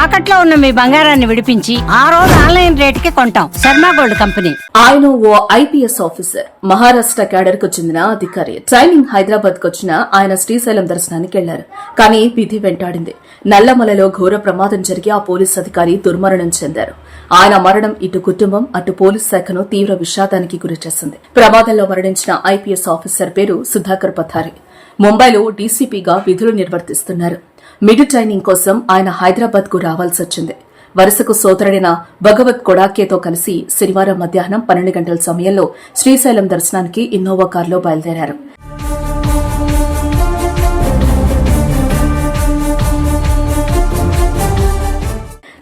తాకట్లో ఉన్న మీ బంగారాన్ని విడిపించి ఆ రోజు ఆన్లైన్ రేటుకి కొంటాం. Sharma gold company. ఆయన ఓ ఐపీఎస్ ఆఫీసర్, మహారాష్ట్ర క్యాడర్ కు చెందిన అధికారి. ట్రైనింగ్ హైదరాబాద్ కు వచ్చిన ఆయన శ్రీశైలం దర్శనానికి వెళ్లారు. కానీ విధి వెంటాడింది. నల్లమలలో ఘోర ప్రమాదం జరిగి ఆ పోలీస్ అధికారి దుర్మరణం చెందారు. ఆయన మరణం ఇటు కుటుంబం అటు పోలీస్ శాఖను తీవ్ర విషాదానికి గురిచేసింది. ప్రమాదంలో మరణించిన ఐపీఎస్ ఆఫీసర్ పేరు సుధాకర్ పథారి. ముంబైలో డీసీపీగా విధులు నిర్వర్తిస్తున్నారు. మిడ్ ట్రైనింగ్ కోసం ఆయన హైదరాబాద్ కు రావాల్సి వచ్చింది. వరుసకు సోదరుడైన భగవత్ కొడాకేతో కలిసి శనివారం మధ్యాహ్నం 12 గంటల సమయంలో శ్రీశైలం దర్శనానికి ఇన్నోవా కారులో బయలుదేరారు.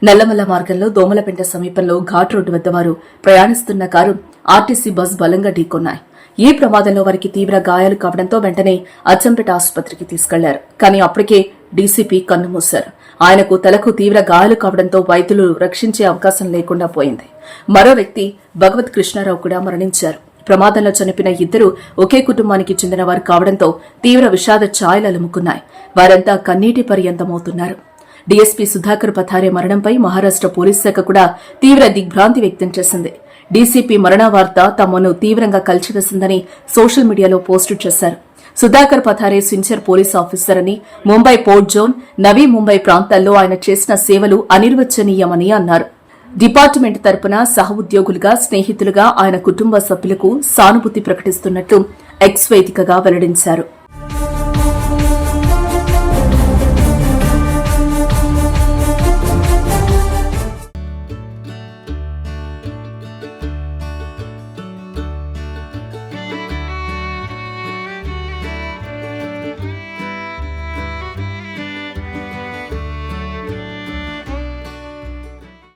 నల్లమల్ల మార్గంలో దోమలపెంట సమీపంలో ఘాట్ రోడ్డు వద్ద వారు ప్రయాణిస్తున్న కారు ఆర్టీసీ బస్ బలంగా ఢీకొన్నాయి. ఈ ప్రమాదంలో వారికి తీవ్ర గాయాలు కావడంతో వెంటనే అచ్చంపేట ఆసుపత్రికి తీసుకెళ్లారు. కానీ అప్పటికే డీసీపీ కన్నుమూశారు. ఆయనకు తలకు తీవ్ర గాయాలు కావడంతో వైద్యులు రక్షించే అవకాశం లేకుండా పోయింది. మరో వ్యక్తి భగవత్ కృష్ణారావు కూడా మరణించారు. ప్రమాదంలో చనిపోయిన ఇద్దరు ఒకే కుటుంబానికి చెందిన వారు కావడంతో తీవ్ర విషాద ఛాయలు అలుముకున్నాయి. వారంతా కన్నీటి పర్యంతమవుతున్నారు. డీఎస్పీ సుధాకర్ పథారే మరణంపై మహారాష్ట్ర పోలీస్ శాఖ కూడా తీవ్ర దిగ్భ్రాంతి వ్యక్తం చేసింది. డీసీపీ మరణ వార్త తమను తీవ్రంగా కలిచివేసిందని సోషల్ మీడియాలో పోస్టు చేశారు. సుధాకర్ పథారే సిన్సియర్ పోలీస్ ఆఫీసర్ అని, ముంబై పోర్ట్ జోన్, నవీ ముంబై ప్రాంతాల్లో ఆయన చేసిన సేవలు అనిర్వచనీయమని అన్నారు. డిపార్ట్మెంట్ తరపున సహ ఉద్యోగులుగా, స్నేహితులుగా ఆయన కుటుంబ సభ్యులకు సానుభూతి ప్రకటిస్తున్నట్లు ఎక్స్ వేదికగా వెల్లడించారు.